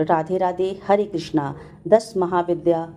राधे राधे, हरे कृष्णा। 10 महाविद्या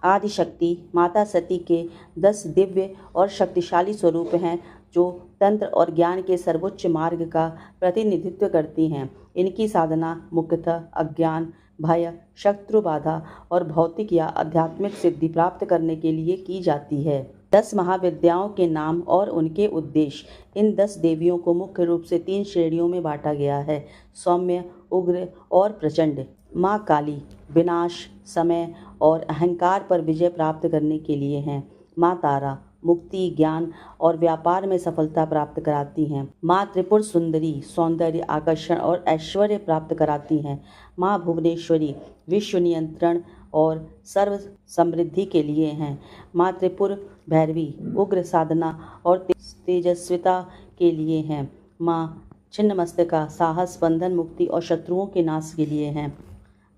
आदिशक्ति माता सती के 10 दिव्य और शक्तिशाली स्वरूप हैं जो तंत्र और ज्ञान के सर्वोच्च मार्ग का प्रतिनिधित्व करती हैं। इनकी साधना मुख्यतः अज्ञान, भय, शत्रु बाधा और भौतिक या आध्यात्मिक सिद्धि प्राप्त करने के लिए की जाती है। 10 महाविद्याओं के नाम और उनके उद्देश्य। इन 10 देवियों को मुख्य रूप से 3 श्रेणियों में बांटा गया है: सौम्य, उग्र और प्रचंड। माँ काली विनाश, समय और अहंकार पर विजय प्राप्त करने के लिए हैं। माँ तारा मुक्ति, ज्ञान और व्यापार में सफलता प्राप्त कराती हैं। माँ त्रिपुर सुंदरी सौंदर्य, आकर्षण और ऐश्वर्य प्राप्त कराती हैं। माँ भुवनेश्वरी विश्व नियंत्रण और सर्व समृद्धि के लिए हैं। माँ त्रिपुर भैरवी उग्र साधना और तेजस्विता के लिए हैं। माँ छिन्नमस्तिका साहस, बंधन, मुक्ति और शत्रुओं के नाश के लिए हैं।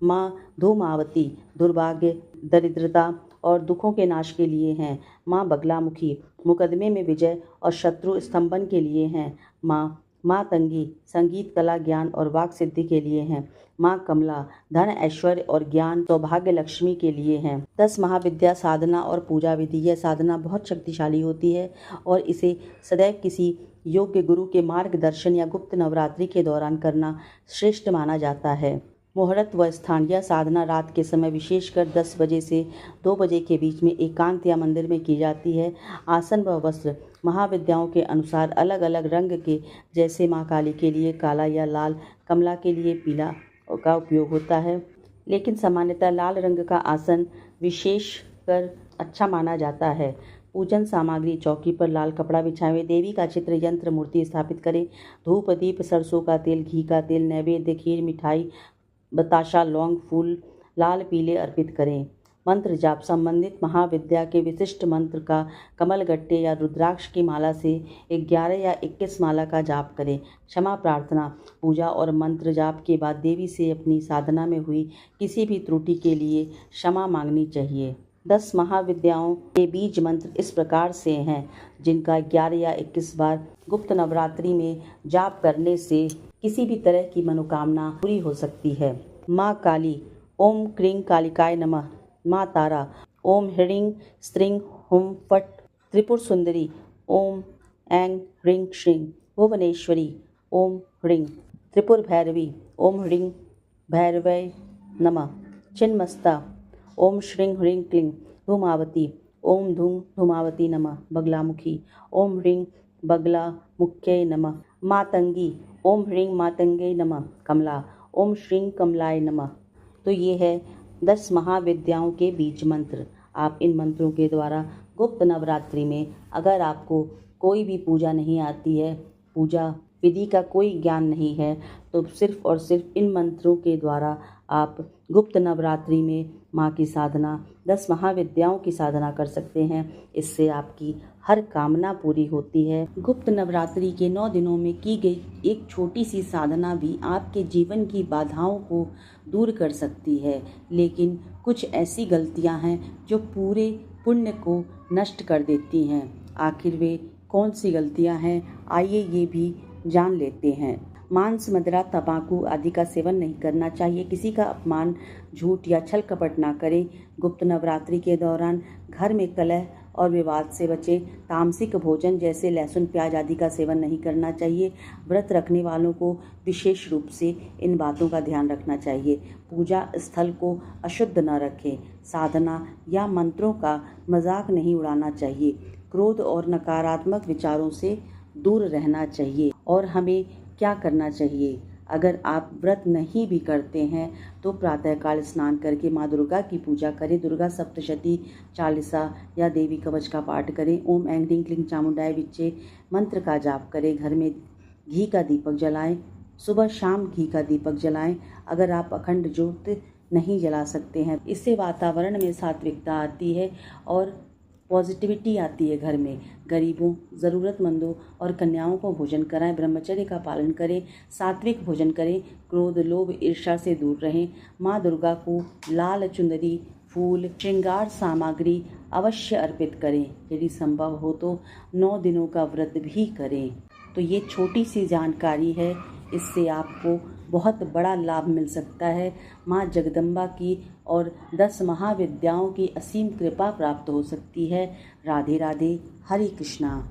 माँ धूमावती दुर्भाग्य, दरिद्रता और दुखों के नाश के लिए हैं। माँ बगलामुखी मुकदमे में विजय और शत्रु स्तंभन के लिए हैं। माँ तंगी संगीत, कला, ज्ञान और वाक सिद्धि के लिए हैं। माँ कमला धन, ऐश्वर्य और ज्ञान, सौभाग्य, लक्ष्मी के लिए हैं। 10 महाविद्या साधना और पूजा विधि। यह साधना बहुत शक्तिशाली होती है और इसे सदैव किसी योग्य गुरु के मार्गदर्शन या गुप्त नवरात्रि के दौरान करना श्रेष्ठ माना जाता है। मुहूर्त व स्थान। यह साधना रात के समय विशेषकर 10 बजे से 2 बजे के बीच में एकांत या मंदिर में की जाती है। आसन व वस्त्र। महाविद्याओं के अनुसार अलग अलग रंग के, जैसे माँ काली के लिए काला या लाल, कमला के लिए पीला का उपयोग होता है, लेकिन सामान्यतः लाल रंग का आसन विशेषकर अच्छा माना जाता है। पूजन सामग्री। चौकी पर लाल कपड़ा बिछाएं, देवी का चित्र, यंत्र, मूर्ति स्थापित करें। धूप, दीप, सरसों का तेल, घी का तेल, नैवेद्य, खीर, मिठाई, बताशा, लौंग, फूल लाल पीले अर्पित करें। मंत्र जाप। संबंधित महाविद्या के विशिष्ट मंत्र का कमलगट्टे या रुद्राक्ष की माला से 11 या 21 माला का जाप करें। क्षमा प्रार्थना। पूजा और मंत्र जाप के बाद देवी से अपनी साधना में हुई किसी भी त्रुटि के लिए क्षमा मांगनी चाहिए। 10 महाविद्याओं के बीज मंत्र इस प्रकार से हैं, जिनका 11 या 21 बार गुप्त नवरात्रि में जाप करने से किसी भी तरह की मनोकामना पूरी हो सकती है। माँ काली ओम क्रीं कालिकाय नमः। माँ तारा ओम ह्रीं स्त्रीं हुं फट्। त्रिपुर सुंदरी ओम ऐं ह्रीं श्रीं। भुवनेश्वरी ओम ह्रीं। त्रिपुर भैरवी ओम ह्रीं भैरवै नमः। छिन्नमस्ता ओम श्रीं ह्रीं क्लीं। धूमावती ओम धूम धूमावती नमः। बगलामुखी ओम ह्रीं बगलामुख्यै नमः। मातंगी ओम ह्रीं मातंगै नमः। कमला ओम श्रीं कमलाय नमः। तो ये है 10 महाविद्याओं के बीज मंत्र। आप इन मंत्रों के द्वारा गुप्त नवरात्रि में, अगर आपको कोई भी पूजा नहीं आती है, पूजा विधि का कोई ज्ञान नहीं है, तो सिर्फ और सिर्फ इन मंत्रों के द्वारा आप गुप्त नवरात्रि में माँ की साधना, 10 महाविद्याओं की साधना कर सकते हैं। इससे आपकी हर कामना पूरी होती है। गुप्त नवरात्रि के 9 दिनों में की गई एक छोटी सी साधना भी आपके जीवन की बाधाओं को दूर कर सकती है, लेकिन कुछ ऐसी गलतियां हैं जो पूरे पुण्य को नष्ट कर देती हैं। आखिर वे कौन सी गलतियां हैं, आइए ये भी जान लेते हैं। मांस, मदिरा, तंबाकू आदि का सेवन नहीं करना चाहिए। किसी का अपमान, झूठ या छल कपट ना करें। गुप्त नवरात्रि के दौरान घर में कलह और विवाद से बचें। तामसिक भोजन जैसे लहसुन, प्याज आदि का सेवन नहीं करना चाहिए। व्रत रखने वालों को विशेष रूप से इन बातों का ध्यान रखना चाहिए। पूजा स्थल को अशुद्ध न रखें। साधना या मंत्रों का मजाक नहीं उड़ाना चाहिए। क्रोध और नकारात्मक विचारों से दूर रहना चाहिए। और हमें क्या करना चाहिए? अगर आप व्रत नहीं भी करते हैं तो प्रातःकाल स्नान करके माँ दुर्गा की पूजा करें। दुर्गा सप्तशती चालीसा या देवी कवच का पाठ करें। ओम ऐं ह्रीं क्लीं चामुंडाय विच्चे मंत्र का जाप करें। घर में घी का दीपक जलाएं। सुबह शाम घी का दीपक जलाएं। अगर आप अखंड ज्योत नहीं जला सकते हैं, इससे वातावरण में सात्विकता आती है और पॉजिटिविटी आती है। घर में गरीबों, ज़रूरतमंदों और कन्याओं को भोजन कराएं। ब्रह्मचर्य का पालन करें। सात्विक भोजन करें। क्रोध, लोभ, ईर्ष्या से दूर रहें। माँ दुर्गा को लाल चुंदरी, फूल, श्रृंगार सामग्री अवश्य अर्पित करें। यदि संभव हो तो 9 दिनों का व्रत भी करें। तो ये छोटी सी जानकारी है, इससे आपको बहुत बड़ा लाभ मिल सकता है। माँ जगदम्बा की और 10 महाविद्याओं की असीम कृपा प्राप्त हो सकती है। राधे राधे। हरे कृष्णा।